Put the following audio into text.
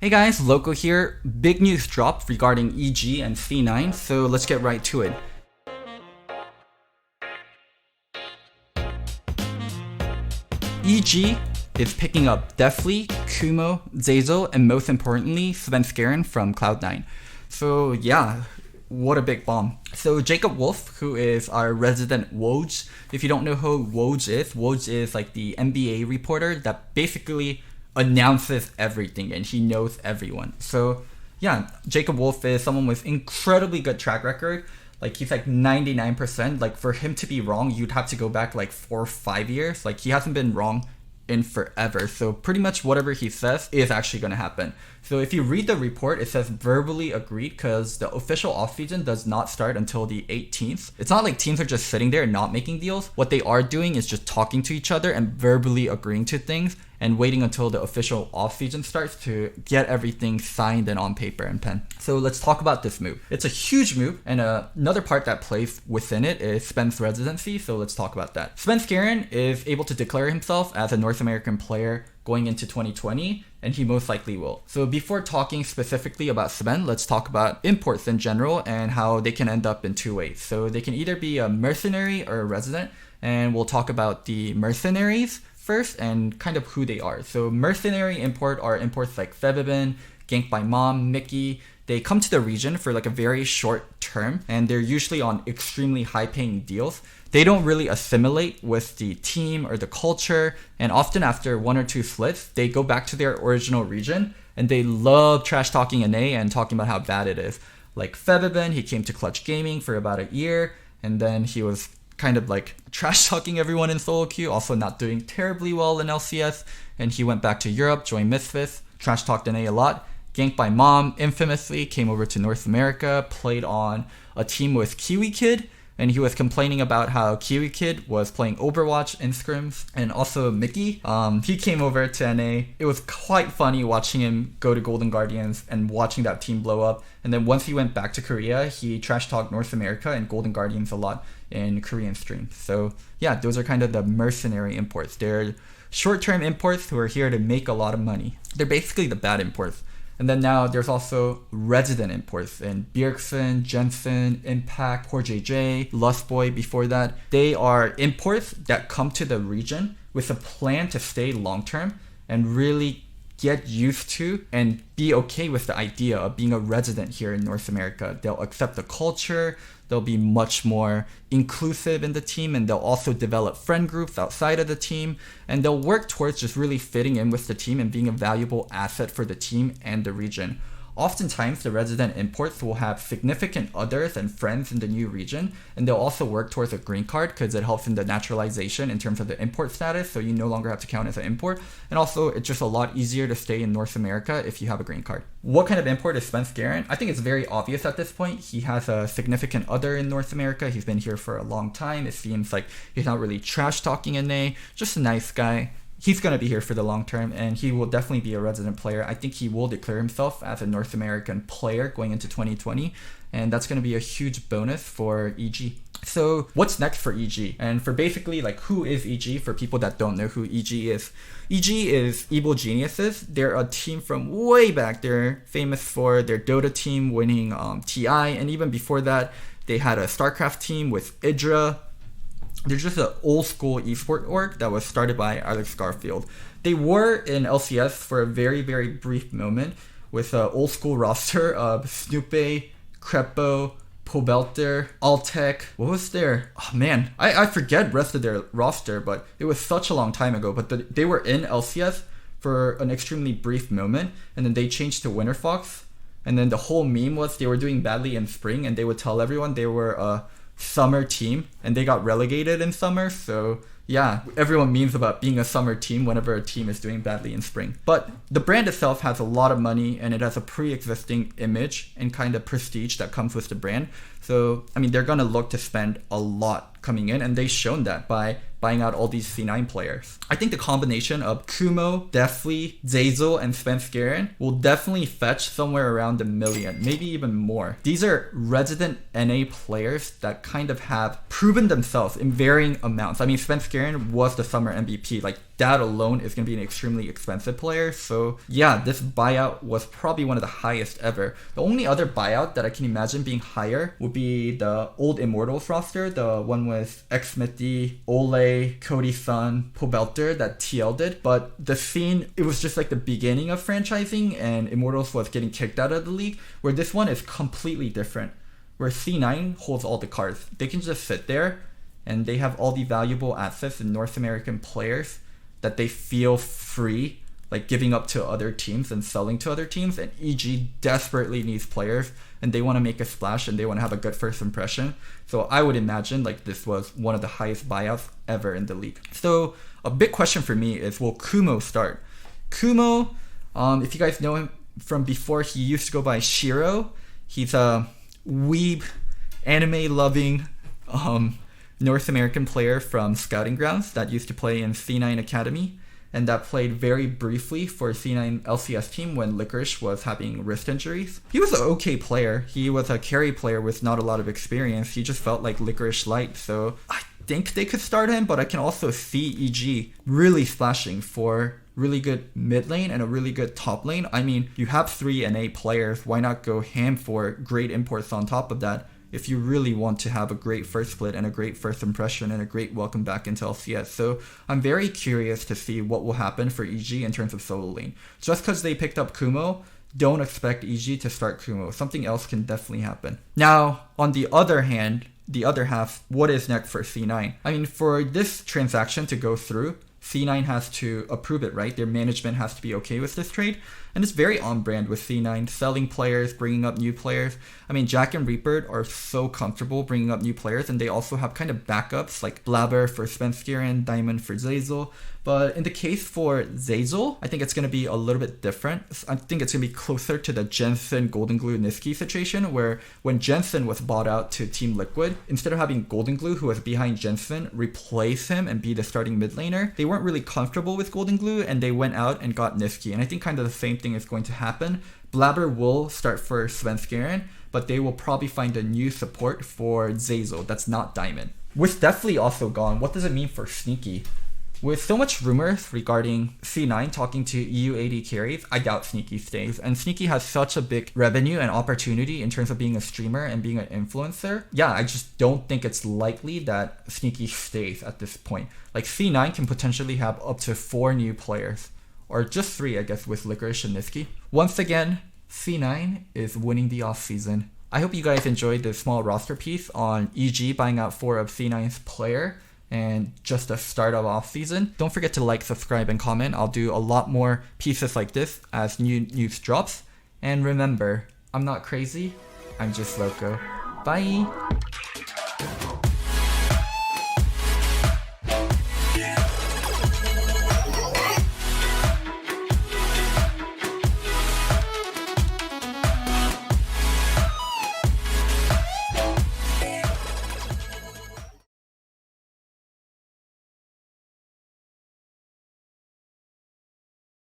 Hey guys, Loco here. Big news dropped regarding EG and C9, so let's get right to it. EG is picking up Deathly, Kumo, Zazel, and most importantly, Svenskeren from Cloud9. So yeah, what a big bomb. So Jacob Wolf, who is our resident Woj, if you don't know who Woj is like the NBA reporter that basically announces everything and he knows everyone. So yeah, Jacob Wolf is someone with incredibly good track record. Like he's like 99%. Like for him to be wrong, you'd have to go back like 4 or 5 years. Like he hasn't been wrong in forever. So pretty much whatever he says is actually going to happen. So if you read the report, it says verbally agreed because the official offseason does not start until the 18th. It's not like teams are just sitting there and not making deals. What they are doing is just talking to each other and verbally agreeing to things and waiting until the official offseason starts to get everything signed and on paper and pen. So let's talk about this move. It's a huge move, and another part that plays within it is Sven's residency, so let's talk about that. Svenskeren is able to declare himself as a North American player going into 2020, and he most likely will. So before talking specifically about Sven, let's talk about imports in general and how they can end up in two ways. So they can either be a mercenary or a resident, and we'll talk about the mercenaries first and kind of who they are. So mercenary import are imports like Febibin, Gank by Mom, Mickey. They come to the region for like a very short term and they're usually on extremely high paying deals. They don't really assimilate with the team or the culture, and often after 1 or 2 splits, they go back to their original region and they love trash talking NA and talking about how bad it is. Like Febibin, he came to Clutch Gaming for about a year and then he was kind of like trash talking everyone in solo queue, also not doing terribly well in LCS, and he went back to Europe, joined Misfits, trash talked NA a lot. Gank by Mom infamously came over to North America, played on a team with Kiwi Kid, and he was complaining about how Kiwi Kid was playing Overwatch in scrims. And also Mickey, he came over to NA. It was quite funny watching him go to Golden Guardians and watching that team blow up. And then once he went back to Korea, he trash talked North America and Golden Guardians a lot in Korean streams. So yeah, those are kind of the mercenary imports. They're short-term imports who are here to make a lot of money. They're basically the bad imports. And then now there's also resident imports in Bjergsen, Jensen, Impact, Poor JJ, Lustboy before that. They are imports that come to the region with a plan to stay long-term and really get used to and be okay with the idea of being a resident here in North America. They'll accept the culture, they'll be much more inclusive in the team, and they'll also develop friend groups outside of the team, and they'll work towards just really fitting in with the team and being a valuable asset for the team and the region. Oftentimes, the resident imports will have significant others and friends in the new region, and they'll also work towards a green card because it helps in the naturalization in terms of the import status, so you no longer have to count as an import. And also, it's just a lot easier to stay in North America if you have a green card. What kind of import is Svenskeren? I think it's very obvious at this point. He has a significant other in North America. He's been here for a long time. It seems like he's not really trash talking NA, just a nice guy. He's going to be here for the long term, and he will definitely be a resident player. I think he will declare himself as a North American player going into 2020, and that's going to be a huge bonus for EG. So what's next for EG? And for basically like who is EG for people that don't know who EG is. EG is Evil Geniuses. They're a team from way back. They're famous for their Dota team winning TI, and even before that, they had a StarCraft team with Idra. They're just an old school esport org that was started by Alex Garfield. They were in LCS for a very, very brief moment with an old school roster of Snoopy, Crepo, Pobelter, Altec. What was there? Oh man, I forget the rest of their roster, but it was such a long time ago. But they were in LCS for an extremely brief moment, and then they changed to Winter Fox. And then the whole meme was they were doing badly in spring, and they would tell everyone they were a summer team, and they got relegated in summer. So yeah, everyone memes about being a summer team whenever a team is doing badly in spring. But the brand itself has a lot of money, and it has a pre-existing image and kind of prestige that comes with the brand. So I mean, they're gonna look to spend a lot coming in, and they've shown that by buying out all these C9 players. I think the combination of Kumo, Deathly, Zazel, and Svenskeren will definitely fetch somewhere around $1 million, maybe even more. These are resident NA players that kind of have proven themselves in varying amounts. I mean, Svenskeren Svenskeren was the summer MVP. Like, that alone is going to be an extremely expensive player. So yeah, this buyout was probably one of the highest ever. The only other buyout that I can imagine being higher would be the old Immortals roster, the one with X-Smithy, Ole, Cody Sun, Pobelter that TL did. But the scene, it was just like the beginning of franchising, and Immortals was getting kicked out of the league, where this one is completely different, where C9 holds all the cards. They can just sit there and they have all the valuable assets and North American players that they feel free like giving up to other teams and selling to other teams. And EG desperately needs players, and they want to make a splash, and they want to have a good first impression. So I would imagine like this was one of the highest buyouts ever in the league. So a big question for me is, will Kumo start? Kumo, if you guys know him from before, he used to go by Shiro. He's a weeb, anime-loving North American player from Scouting Grounds that used to play in C9 Academy, and that played very briefly for C9 LCS team when Licorice was having wrist injuries. He was an okay player. He was a carry player with not a lot of experience. He just felt like Licorice light, so I think they could start him, but I can also see EG really splashing for really good mid lane and a really good top lane. I mean, you have 3 NA players. Why not go ham for great imports on top of that if you really want to have a great first split and a great first impression and a great welcome back into LCS? So I'm very curious to see what will happen for EG in terms of solo lane. Just because they picked up Kumo, don't expect EG to start Kumo. Something else can definitely happen. Now, on the other hand, the other half, what is next for C9? I mean, for this transaction to go through, C9 has to approve it, right? Their management has to be okay with this trade. And it's very on brand with C9, selling players, bringing up new players. I mean, Jack and Reaper are so comfortable bringing up new players, and they also have kind of backups like Blabber for Svenskeren, Diamond for Zazel. But in the case for Zazel, I think it's going to be a little bit different. I think it's going to be closer to the Jensen, Golden Glue, Niski situation, where when Jensen was bought out to Team Liquid, instead of having Golden Glue, who was behind Jensen, replace him and be the starting mid laner, they weren't really comfortable with Golden Glue, and they went out and got Niski. And I think kind of the same thing is going to happen. Blabber will start for Svenskeren, but they will probably find a new support for Zazel that's not Diamond. With Deathly also gone, what does it mean for Sneaky? With so much rumors regarding C9 talking to EU AD carries, I doubt Sneaky stays. And Sneaky has such a big revenue and opportunity in terms of being a streamer and being an influencer. Yeah, I just don't think it's likely that Sneaky stays at this point. Like, C9 can potentially have up to 4 new players. Or just 3, I guess, with Licorice and Niski. Once again, C9 is winning the offseason. I hope you guys enjoyed this small roster piece on EG buying out 4 of C9's player and just a start of off season. Don't forget to like, subscribe, and comment. I'll do a lot more pieces like this as new news drops. And remember, I'm not crazy, I'm just Loco. Bye!